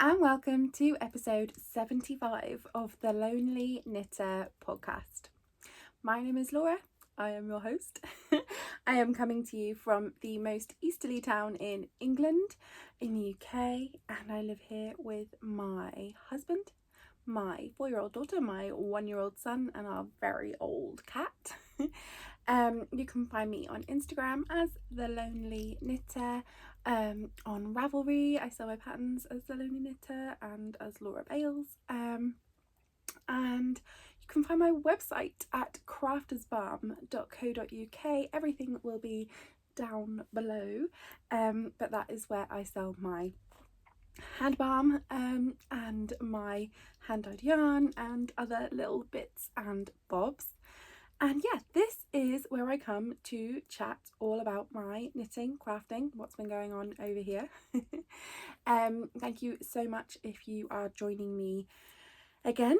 and welcome to episode 75 of the Lonely Knitter podcast. My name is Laura, I am your host. I am coming to you from the most easterly town in England, in the UK, and I live here with my husband, my 4-year-old daughter, my 1-year-old son, and our very old cat. You can find me on Instagram as The Lonely Knitter. On Ravelry, I sell my patterns as The Lonely Knitter and as Laura Bales. And you can find my website at craftersbalm.co.uk. Everything will be down below, but that is where I sell my hand balm and my hand-dyed yarn and other little bits and bobs. And yeah, this is where I come to chat all about my knitting, crafting, what's been going on over here. Thank you so much if you are joining me again,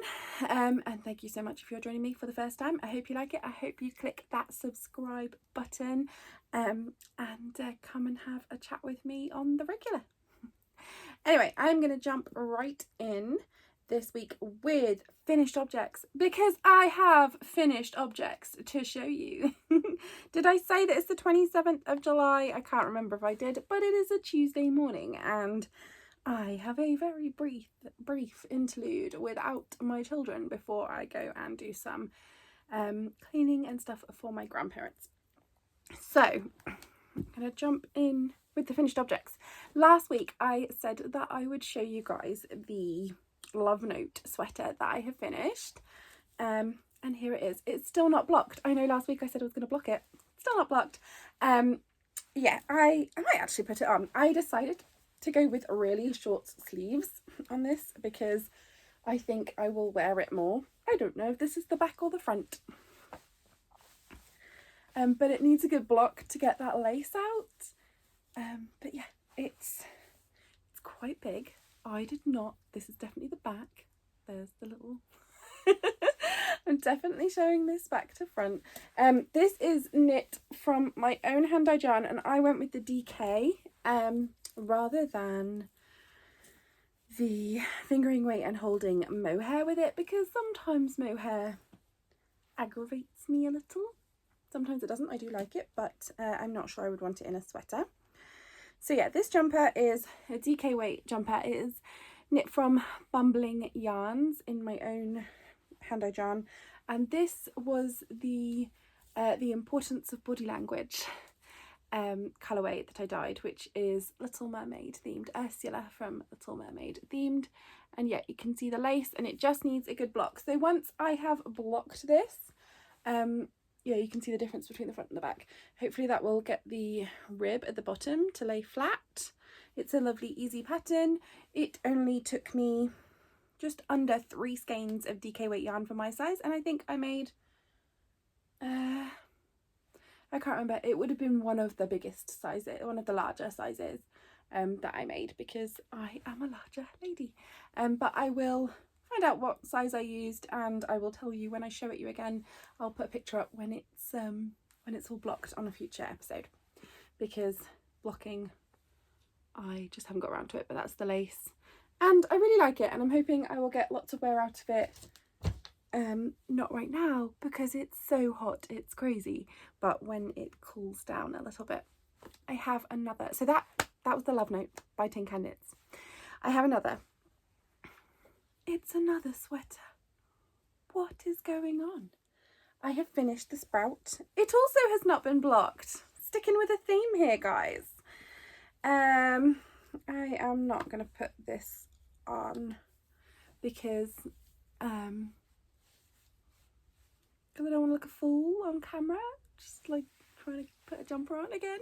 and thank you so much if you're joining me for the first time. I hope you like it. I hope you click that subscribe button and come and have a chat with me on the regular. Anyway, I'm going to jump right in this week with finished objects because I have finished objects to show you. Did I say that it's the 27th of July? I can't remember if I did, but it is a Tuesday morning and I have a very brief interlude without my children before I go and do some cleaning and stuff for my grandparents. So I'm going to jump in with the finished objects. Last week I said that I would show you guys the Love Note sweater that I have finished, and here it is. It's still not blocked. I know last week I said I was going to block it. Still not blocked. Yeah, I might actually put it on. I decided to go with really short sleeves on this because I think I will wear it more. I don't know if this is the back or the front, but it needs a good block to get that lace out. But yeah, it's quite big. I did not, this is definitely the back, there's the little, I'm definitely showing this back to front. This is knit from my own hand-dyed yarn and I went with the DK rather than the fingering weight and holding mohair with it, because sometimes mohair aggravates me a little. Sometimes it doesn't. I do like it, but I'm not sure I would want it in a sweater. So yeah, this jumper is a DK weight jumper. It is knit from Bumbling Yarns in my own hand-dyed yarn, and this was the Importance of Body Language colourway that I dyed, which is Little Mermaid themed, Ursula from Little Mermaid themed. And yeah, you can see the lace and it just needs a good block. So once I have blocked this, yeah, you can see the difference between the front and the back. Hopefully that will get the rib at the bottom to lay flat. It's a lovely easy pattern. It only took me just under 3 skeins of DK weight yarn for my size, and I think I made I can't remember, it would have been one of the biggest sizes, one of the larger sizes that I made, because I am a larger lady. But I will find out what size I used and I will tell you when I show it you again. I'll put a picture up when it's all blocked on a future episode, because blocking, I just haven't got around to it. But that's the lace and I really like it and I'm hoping I will get lots of wear out of it. Not right now because it's so hot, it's crazy, but when it cools down a little bit. I have another, so that was the Love Note by Tin Can Knits. I have another. It's another sweater. What is going on? I have finished the Sprout. It also has not been blocked. Sticking with a theme here, guys. I am not going to put this on because I don't want to look a fool on camera. Just like trying to put a jumper on again.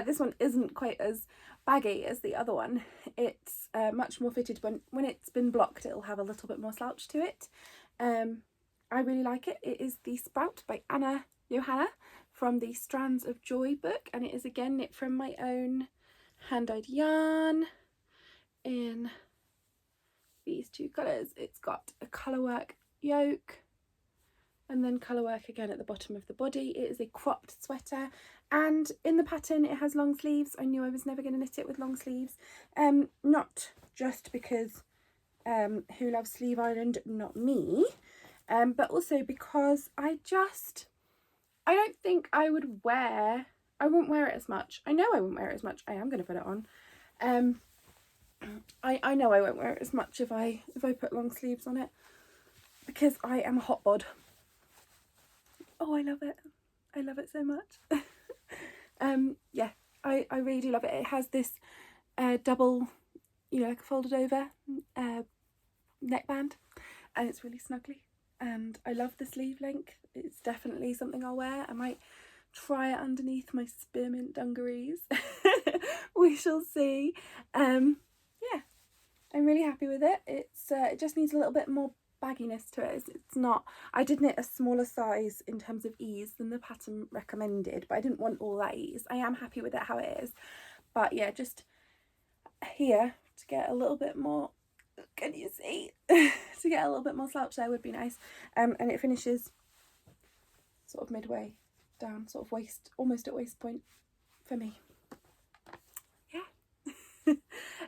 This one isn't quite as baggy as the other one. It's much more fitted. When it's been blocked, it'll have a little bit more slouch to it. I really like it. It is the Sprout by Anna Johanna from the Strands of Joy book, and it is again knit from my own hand-dyed yarn in these two colours. It's got a colourwork yoke and then colourwork again at the bottom of the body. It is a cropped sweater And in the pattern it has long sleeves. I knew I was never going to knit it with long sleeves, not just because who loves Sleeve Island, not me, but also because I don't think I wouldn't wear it as much. I know I wouldn't wear it as much. I am going to put it on. I know I won't wear it as much if I put long sleeves on it, because I am a hot bod. Oh, I love it. I love it so much. Yeah, I really do love it. It has this double, like a folded over neckband, and it's really snuggly, and I love the sleeve length. It's definitely something I'll wear. I might try it underneath my spearmint dungarees. We shall see. Yeah, I'm really happy with it. It just needs a little bit more bagginess to it. It's not, I did knit a smaller size in terms of ease than the pattern recommended, but I didn't want all that ease. I am happy with it how it is, but yeah, just here to get a little bit more, can you see, to get a little bit more slouch there would be nice. And it finishes sort of midway down, sort of waist, almost at waist point for me.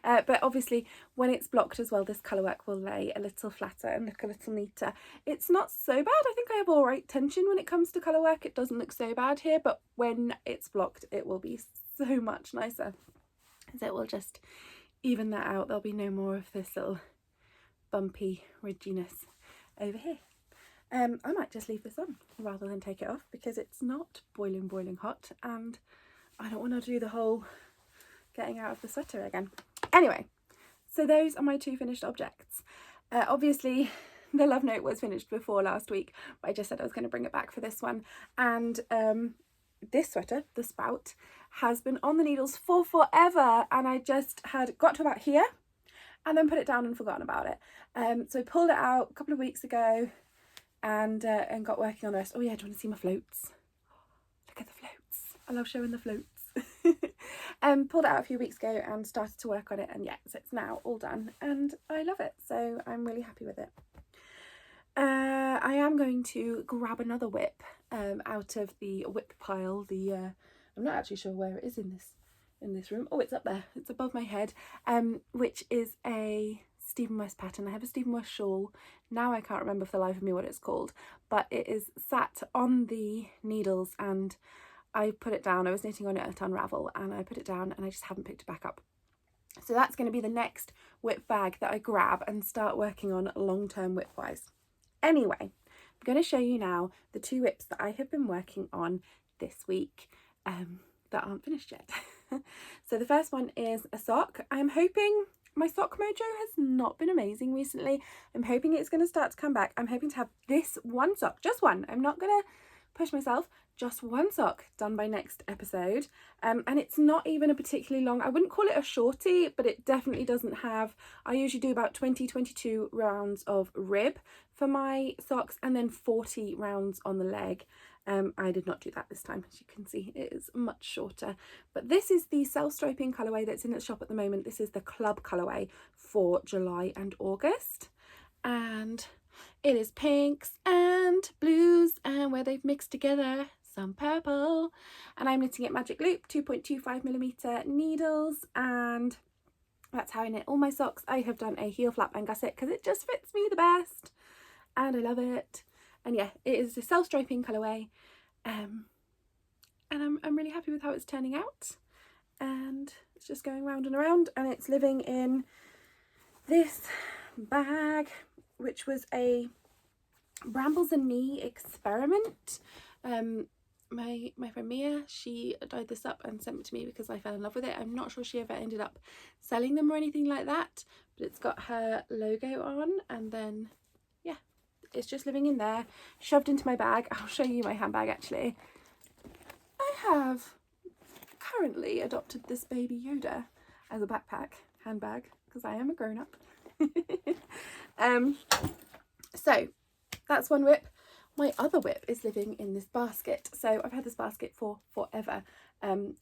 But obviously when it's blocked as well, this colourwork will lay a little flatter and look a little neater. It's not so bad. I think I have all right tension when it comes to colourwork. It doesn't look so bad here, but when it's blocked it will be so much nicer. So it will just even that out. There'll be no more of this little bumpy ridginess over here. I might just leave this on rather than take it off, because it's not boiling hot and I don't want to do the whole getting out of the sweater again. Anyway, so those are my two finished objects. Obviously the love note was finished before last week, but I just said I was going to bring it back for this one. And this sweater, the spout, has been on the needles for forever, and I just had got to about here and then put it down and forgotten about it. So I pulled it out a couple of weeks ago and got working on the rest. Oh yeah, do you want to see my floats? Look at the floats. I love showing the floats. Pulled it out a few weeks ago and started to work on it, and yeah, so it's now all done and I love it, so I'm really happy with it. I am going to grab another whip out of the whip pile. I'm not actually sure where it is in this room. Oh, it's up there, it's above my head, which is a Stephen West pattern. I have a Stephen West shawl. Now I can't remember for the life of me what it's called, but it is sat on the needles and I put it down. I was knitting on it at Unravel and I put it down and I just haven't picked it back up. So that's going to be the next whip bag that I grab and start working on long-term whip wise. Anyway, I'm going to show you now the two whips that I have been working on this week that aren't finished yet. So the first one is a sock. I'm hoping, my sock mojo has not been amazing recently. I'm hoping it's going to start to come back. I'm hoping to have this one sock, just one. I'm not going to push myself, just one sock done by next episode. And it's not even a particularly long, I wouldn't call it a shorty, but it definitely doesn't have, I usually do about 22 rounds of rib for my socks and then 40 rounds on the leg. I did not do that this time, as you can see it is much shorter, but this is the self-striping colourway that's in the shop at the moment. This is the club colourway for July and August, and it is pinks and blues and where they've mixed together some purple, and I'm knitting it magic loop 2.25mm needles, and that's how I knit all my socks. I have done a heel flap and gusset because it just fits me the best and I love it. And yeah, it is a self-striping colourway, and I'm really happy with how it's turning out, and it's just going round and around, and it's living in this bag, which was a Brambles and Me experiment. My friend Mia, she dyed this up and sent it to me because I fell in love with it. I'm not sure she ever ended up selling them or anything like that, but it's got her logo on, and then yeah, it's just living in there, shoved into my bag. I'll show you my handbag actually. I have currently adopted this baby Yoda as a backpack handbag because I am a grown-up. So that's one whip. My other whip is living in this basket. So I've had this basket for forever,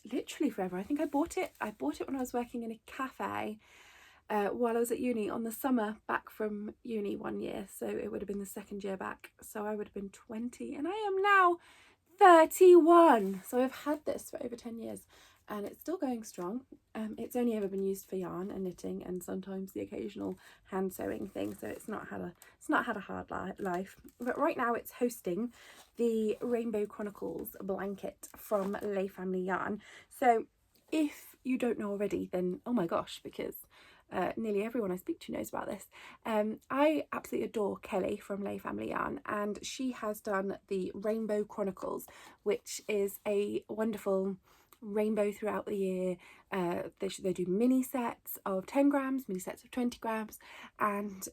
literally forever. I think I bought it when I was working in a cafe while I was at uni on the summer back from uni one year. So it would have been the second year back. So I would have been 20 and I am now 31. So I've had this for over 10 years and it's still going strong. It's only ever been used for yarn and knitting and sometimes the occasional hand sewing thing, so it's not had a hard life. But right now it's hosting the Rainbow Chronicles blanket from Lay Family Yarn. So if you don't know already, then oh my gosh, because nearly everyone I speak to knows about this. I absolutely adore Kelly from Lay Family Yarn, and she has done the Rainbow Chronicles, which is a wonderful rainbow throughout the year. They do mini sets of 10 grams, mini sets of 20 grams, and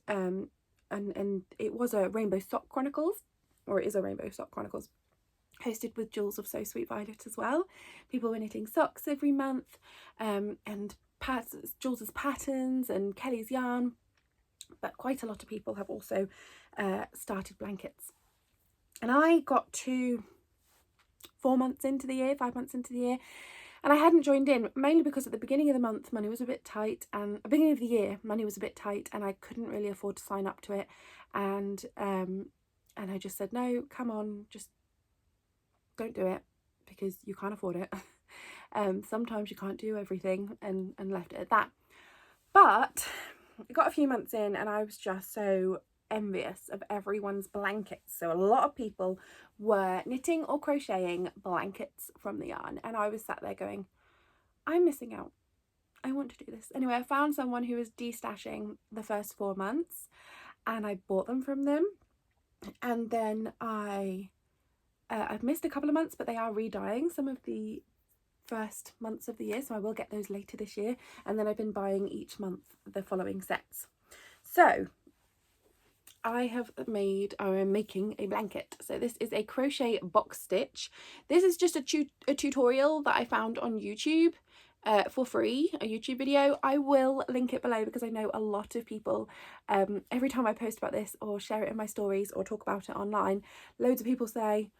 it was a Rainbow Sock Chronicles, or it is a Rainbow Sock Chronicles, hosted with Jules of So Sweet Violet as well. People were knitting socks every month, and Jules's patterns and Kelly's yarn, but quite a lot of people have also started blankets. And I got to 4 months into the year, 5 months into the year, and I hadn't joined in, mainly because at the beginning of the month money was a bit tight, and at the beginning of the year money was a bit tight, and I couldn't really afford to sign up to it, and I just said, no, come on, just don't do it because you can't afford it. Sometimes you can't do everything, and left it at that. But I got a few months in and I was just so envious of everyone's blankets. So a lot of people were knitting or crocheting blankets from the yarn, and I was sat there going, I'm missing out. I want to do this. Anyway, I found someone who was destashing the first 4 months and I bought them from them, and then I've missed a couple of months, but they are re-dyeing some of the first months of the year, so I will get those later this year, and then I've been buying each month the following sets. So I am making a blanket. So this is a Crochet Box Stitch. This is just a tutorial that I found on YouTube for free, a YouTube video. I will link it below because I know a lot of people, every time I post about this or share it in my stories or talk about it online, loads of people say,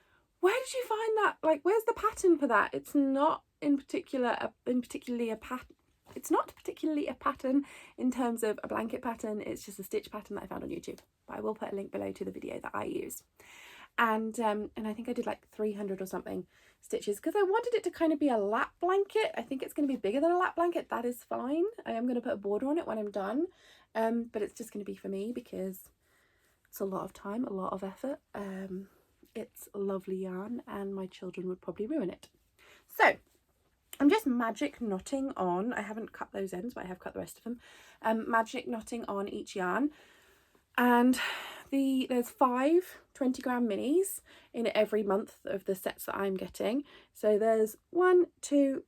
where did you find that? Like, where's the pattern for that? It's not particularly a pattern in terms of a blanket pattern. It's just a stitch pattern that I found on YouTube. But I will put a link below to the video that I use. And I think I did like 300 or something stitches because I wanted it to kind of be a lap blanket. I think it's going to be bigger than a lap blanket. That is fine. I am going to put a border on it when I'm done. But it's just going to be for me because it's a lot of time, a lot of effort. It's lovely yarn and my children would probably ruin it. So I'm just magic knotting on, I haven't cut those ends, but I have cut the rest of them, magic knotting on each yarn, and there's 5 20-gram minis in every month of the sets that I'm getting. So there's 1, 2,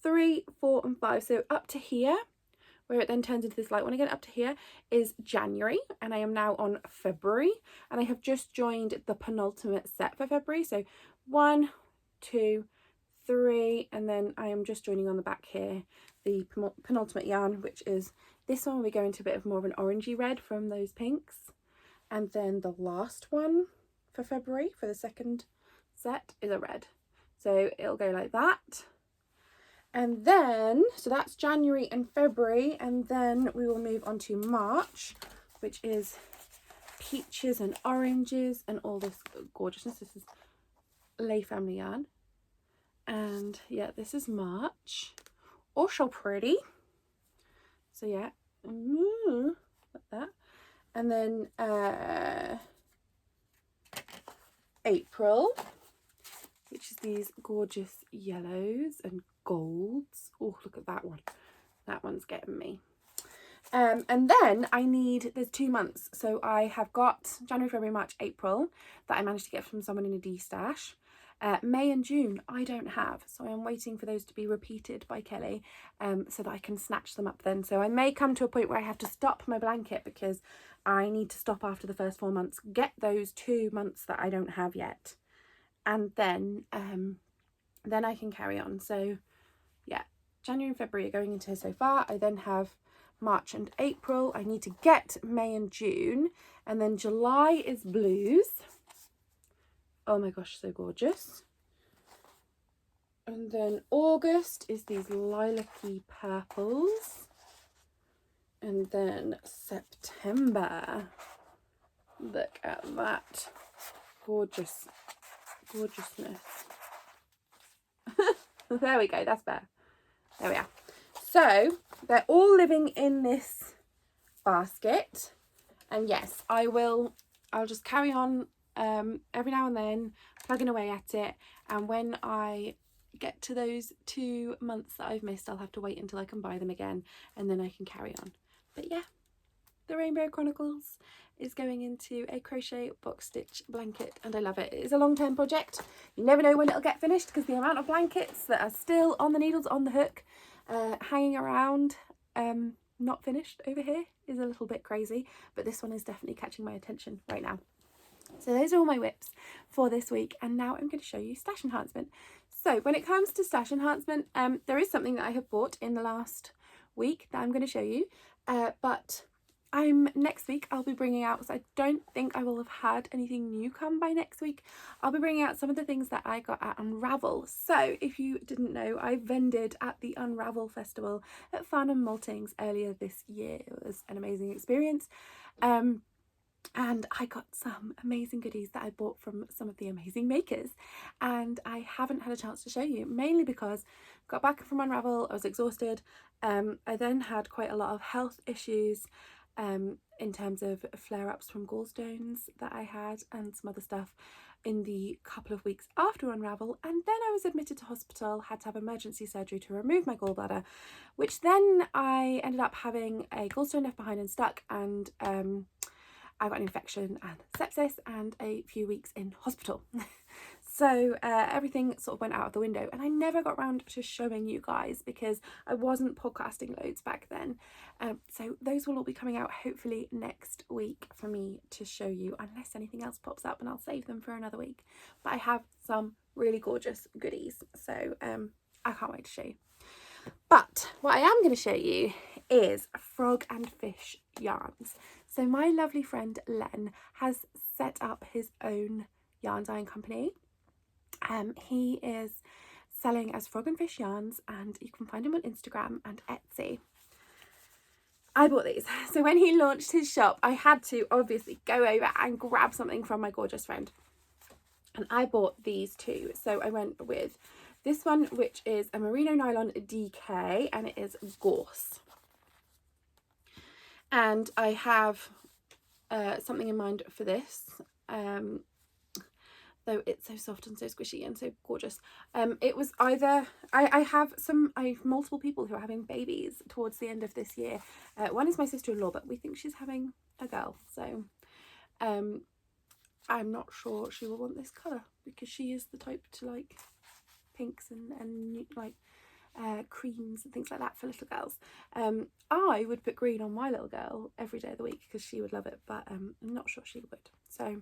3, 4 and 5, so up to here, where it then turns into this light one again, up to here is January, and I am now on February, and I have just joined the penultimate set for February. So 1, 2, 3, and then I am just joining on the back here the penultimate yarn, which is this one. We go into a bit of more of an orangey red from those pinks, and then the last one for February for the second set is a red, so it'll go like that. And then, so that's January and February, and then we will move on to March, which is peaches and oranges and all this gorgeousness. This is Lay Family Yarn. And yeah, this is March. Oh, so pretty. So yeah, like that. And then April, which is these gorgeous yellows and golds. Oh, look at that one. That one's getting me. And then there's 2 months. So I have got January, February, March, April that I managed to get from someone in a D-stash. May and June I don't have, so I am waiting for those to be repeated by Kelly, so that I can snatch them up then. So I may come to a point where I have to stop my blanket because I need to stop after the first 4 months, get those 2 months that I don't have yet, and then I can carry on. So yeah, January and February are going into so far. I then have March and April. I need to get May and June, and then July is blues. Oh my gosh, so gorgeous. And then August is these lilac-y purples. And then September, look at that gorgeous gorgeousness. There we go, that's better. There we are. So they're all living in this basket, and yes, I'll just carry on every now and then plugging away at it, and when I get to those 2 months that I've missed, I'll have to wait until I can buy them again, and then I can carry on. But yeah, the Rainbow Chronicles is going into a crochet box stitch blanket, and I love it. It is a long-term project. You never know when it'll get finished, because the amount of blankets that are still on the needles on the hook hanging around not finished over here is a little bit crazy, but this one is definitely catching my attention right now. So those are all my whips for this week, and now I'm going to show you stash enhancement. So when it comes to stash enhancement, there is something that I have bought in the last week that I'm going to show you, but next week I'll be bringing out, so I don't think I will have had anything new come by next week. I'll be bringing out some of the things that I got at Unravel. So if you didn't know, I vended at the Unravel Festival at Farnham Maltings earlier this year. It was an amazing experience. And I got some amazing goodies that I bought from some of the amazing makers, and I haven't had a chance to show you, mainly because I got back from Unravel, I was exhausted. I then had quite a lot of health issues in terms of flare-ups from gallstones that I had, and some other stuff in the couple of weeks after Unravel, and then I was admitted to hospital, had to have emergency surgery to remove my gallbladder, which then I ended up having a gallstone left behind and stuck, and I got an infection and sepsis and a few weeks in hospital. So everything sort of went out of the window, and I never got around to showing you guys because I wasn't podcasting loads back then. So those will all be coming out hopefully next week for me to show you, unless anything else pops up, and I'll save them for another week. But I have some really gorgeous goodies, so I can't wait to show you. But what I am going to show you is frog and fish yarns. So my lovely friend Len has set up his own yarn dyeing company. He is selling as Frog and Fish Yarns, and you can find him on Instagram and Etsy. I bought these. So when he launched his shop, I had to obviously go over and grab something from my gorgeous friend. And I bought these two. So I went with this one, which is a merino nylon DK, and it is gorse. And I have something in mind for this. Though it's so soft and so squishy and so gorgeous. It was either, I have multiple people who are having babies towards the end of this year. One is my sister-in-law, but we think she's having a girl, so I'm not sure she will want this colour, because she is the type to like pinks and like creams and things like that for little girls. I would put green on my little girl every day of the week because she would love it, but I'm not sure she would. So,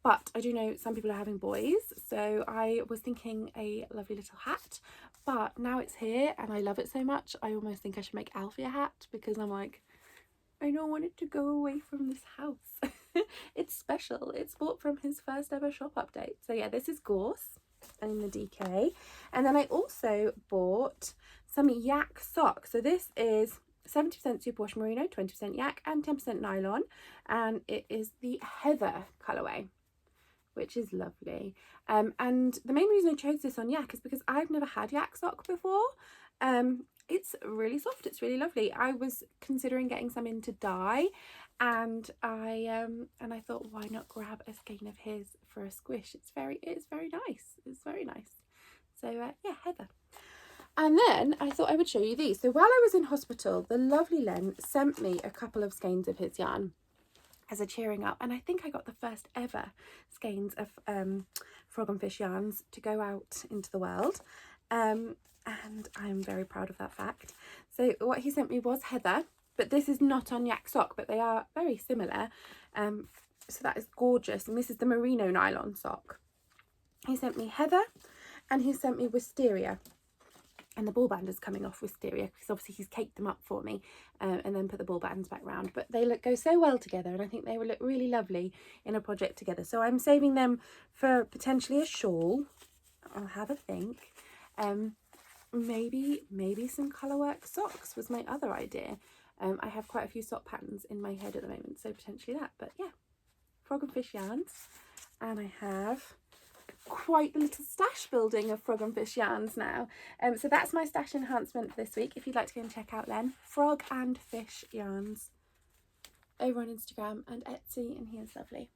but I do know some people are having boys, so I was thinking a lovely little hat, but now it's here and I love it so much, I almost think I should make Alfie a hat, because I'm like, I don't want it to go away from this house. It's special. It's bought from his first ever shop update. So yeah, this is gorse and in the DK. And then I also bought some yak socks. So this is 70% superwash merino, 20% yak and 10% nylon, and it is the Heather colourway, which is lovely. And the main reason I chose this on yak is because I've never had yak sock before. It's really soft, it's really lovely. I was considering getting some in to dye, and I thought, why not grab a skein of his for a squish? It's very nice. It's very nice. So yeah, Heather. And then I thought I would show you these. So while I was in hospital, the lovely Len sent me a couple of skeins of his yarn as a cheering up, and I think I got the first ever skeins of Frog and Fish yarns to go out into the world, and I'm very proud of that fact. So what he sent me was Heather, but this is not on yak sock, but they are very similar. So that is gorgeous, and this is the merino nylon sock. He sent me Heather, and he sent me wisteria. And the ball band is coming off wisteria because obviously he's caked them up for me, and then put the ball bands back round. But they go so well together, and I think they will look really lovely in a project together. So I'm saving them for potentially a shawl. I'll have a think. Maybe some colourwork socks was my other idea. I have quite a few sock patterns in my head at the moment, so potentially that. But yeah, Frog and Fish yarns, and I have quite a little stash building of frog and fish yarns now. So that's my stash enhancement for this week. If you'd like to go and check out Len, frog and fish yarns, over on Instagram and Etsy, and he is lovely.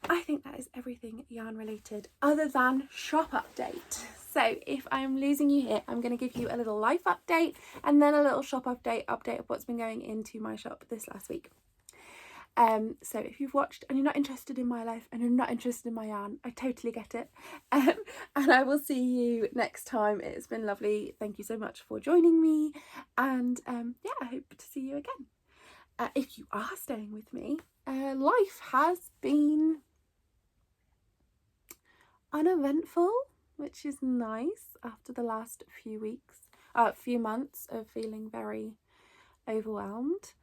I think that is everything yarn related other than shop update. So if I'm losing you here, I'm going to give you a little life update and then a little shop update of what's been going into my shop this last week. So if you've watched and you're not interested in my life and you're not interested in my yarn, I totally get it. And I will see you next time. It's been lovely. Thank you so much for joining me. And yeah, I hope to see you again. If you are staying with me, life has been uneventful, which is nice after the last few months of feeling very overwhelmed.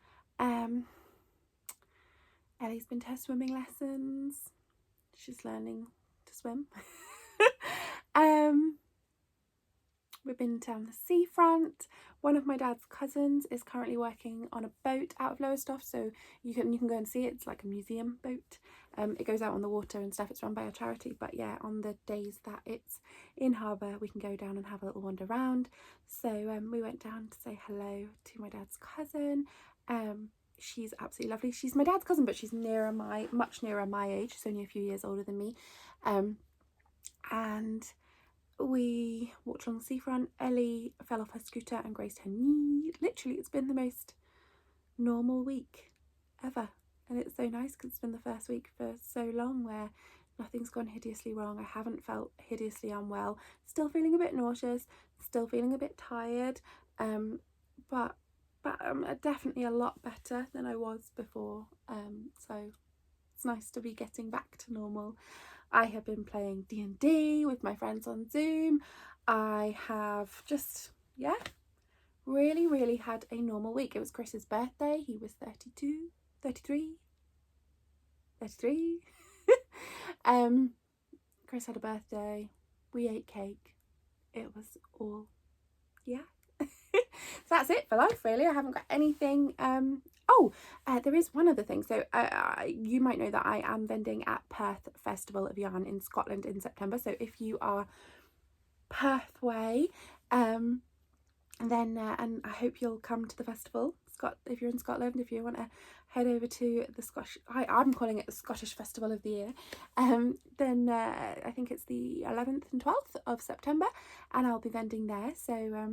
Ellie's been to her swimming lessons. She's learning to swim. We've been down the seafront. One of my dad's cousins is currently working on a boat out of Lowestoft, so you can go and see it. It's like a museum boat. It goes out on the water and stuff. It's run by a charity, but yeah, on the days that it's in harbour, we can go down and have a little wander around. So we went down to say hello to my dad's cousin. She's absolutely lovely. She's my dad's cousin, but she's much nearer my age. She's only a few years older than me. And we walked along the seafront. Ellie fell off her scooter and grazed her knee. Literally, it's been the most normal week ever. And it's so nice because it's been the first week for so long where nothing's gone hideously wrong. I haven't felt hideously unwell. Still feeling a bit nauseous, still feeling a bit tired. But I'm definitely a lot better than I was before. So it's nice to be getting back to normal. I have been playing D&D with my friends on Zoom. I have just, yeah, really had a normal week. It was Chris's birthday. He was 33. Chris had a birthday. We ate cake. It was all, yeah. So that's it for life, really. I haven't got anything. There is one other thing. So you might know that I am vending at Perth Festival of Yarn in Scotland in September. So if you are Perth way, then and I hope you'll come to the festival. If you're in Scotland, if you want to head over to the Scottish, I'm calling it the Scottish Festival of the Year, then I think it's the 11th and 12th of September, and I'll be vending there. So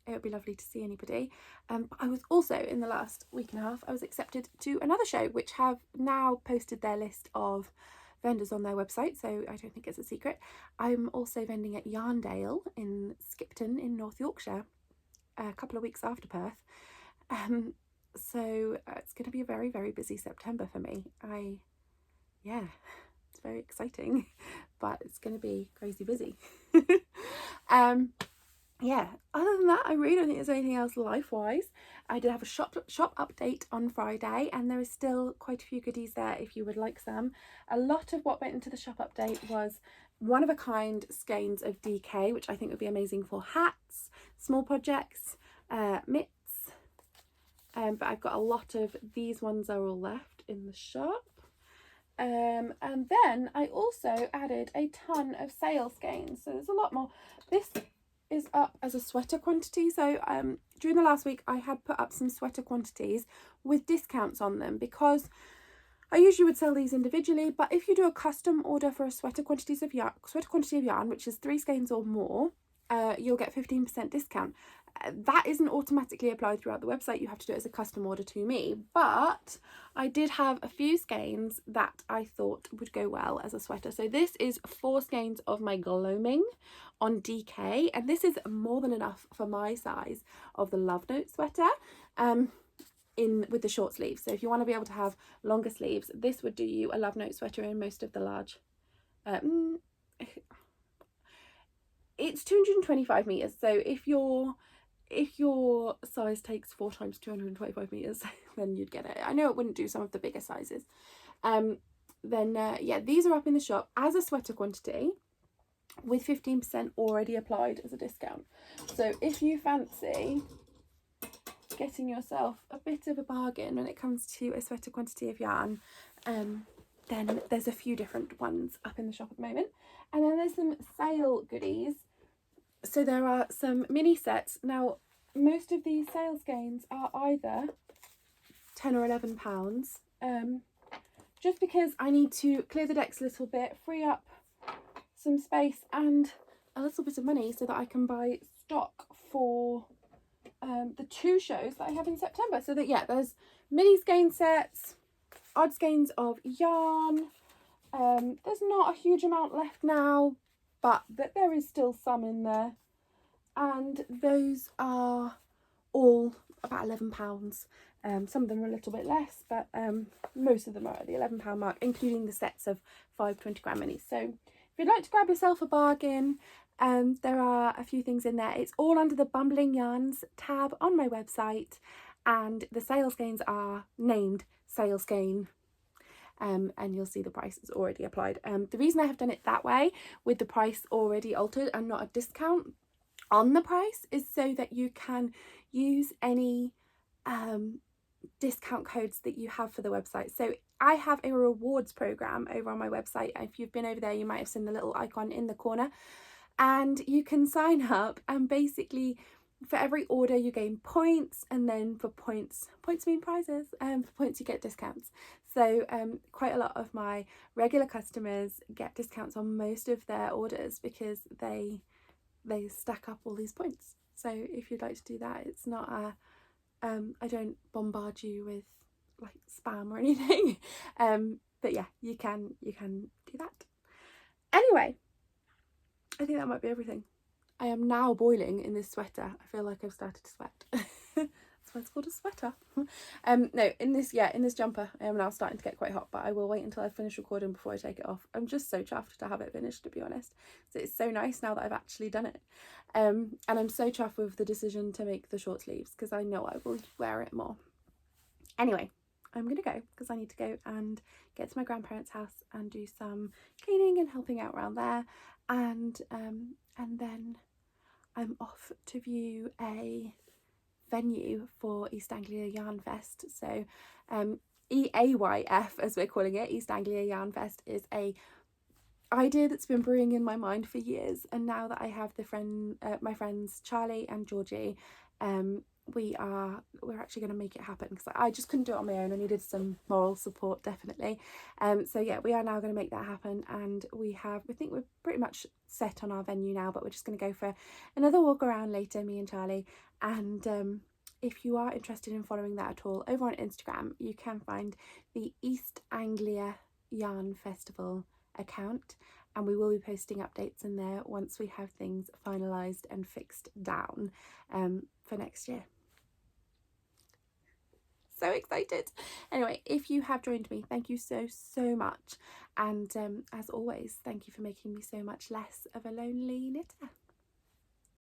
it would be lovely to see anybody. I was also, in the last week and a half, I was accepted to another show, which have now posted their list of vendors on their website, so I don't think it's a secret. I'm also vending at Yarndale in Skipton in North Yorkshire, a couple of weeks after Perth. So it's going to be a very busy September for me. It's very exciting, but it's going to be crazy busy. Yeah, other than that, I really don't think there's anything else life-wise. I did have a shop update on Friday, and there is still quite a few goodies there if you would like some. A lot of what went into the shop update was one-of-a-kind skeins of DK, which I think would be amazing for hats, small projects, mitts. But I've got a lot of these ones are all left in the shop. And then I also added a ton of sale skeins, so there's a lot more. This is up as a sweater quantity, so during the last week I had put up some sweater quantities with discounts on them because I usually would sell these individually, but if you do a custom order for a sweater quantity of yarn, which is 3 skeins or more, you'll get 15% discount. That isn't automatically applied throughout the website. You have to do it as a custom order to me, but I did have a few skeins that I thought would go well as a sweater. So this is 4 skeins of my gloaming on DK, and this is more than enough for my size of the Love Note sweater with the short sleeves. So if you want to be able to have longer sleeves, this would do you a Love Note sweater in most of the large. It's 225 meters, so if your size takes 4 times 225 meters, then you'd get it. I know it wouldn't do some of the bigger sizes. Yeah, these are up in the shop as a sweater quantity with 15% already applied as a discount. So if you fancy getting yourself a bit of a bargain when it comes to a sweater quantity of yarn, then there's a few different ones up in the shop at the moment. And then there's some sale goodies. So there are some mini sets. Now, most of these sales gains are either £10 or £11, just because I need to clear the decks a little bit, free up some space and a little bit of money so that I can buy stock for the 2 shows that I have in September. So that, yeah, there's mini skein sets, odd skeins of yarn. There's not a huge amount left now, but there is still some in there, and those are all about £11. Some of them are a little bit less, but most of them are at the £11 mark, including the sets of 5 20-gram minis. So if you'd like to grab yourself a bargain, there are a few things in there. It's all under the Bumbling Yarns tab on my website, and the sales gains are named sales gain. And you'll see the price is already applied. The reason I have done it that way, with the price already altered and not a discount on the price, is so that you can use any discount codes that you have for the website. So I have a rewards program over on my website. If you've been over there, you might have seen the little icon in the corner, and you can sign up, and basically for every order you gain points, and then for points mean prizes, and for points you get discounts. So quite a lot of my regular customers get discounts on most of their orders because they stack up all these points. So if you'd like to do that, it's not a I don't bombard you with like spam or anything, but yeah, you can do that. Anyway, I think that might be everything. I am now boiling in this sweater. I feel like I've started to sweat. That's why it's called a sweater. No, in this jumper, I am now starting to get quite hot, but I will wait until I finish recording before I take it off. I'm just so chuffed to have it finished, to be honest. So it's so nice now that I've actually done it. And I'm so chuffed with the decision to make the short sleeves, because I know I will wear it more. Anyway, I'm going to go because I need to go and get to my grandparents' house and do some cleaning and helping out around there. And then I'm off to view a venue for East Anglia Yarn Fest. So EAYF, as we're calling it, East Anglia Yarn Fest, is a idea that's been brewing in my mind for years, and now that I have my friends Charlie and Georgie, we're actually going to make it happen, because I just couldn't do it on my own. I needed some moral support, definitely. So yeah, we are now going to make that happen, and we think we're pretty much set on our venue now, but we're just going to go for another walk around later, me and Charlie. And if you are interested in following that at all, over on Instagram you can find the East Anglia Yarn Festival account, and we will be posting updates in there once we have things finalised and fixed down for next year. So excited. Anyway, if you have joined me, thank you so much, and as always, thank you for making me so much less of a lonely knitter.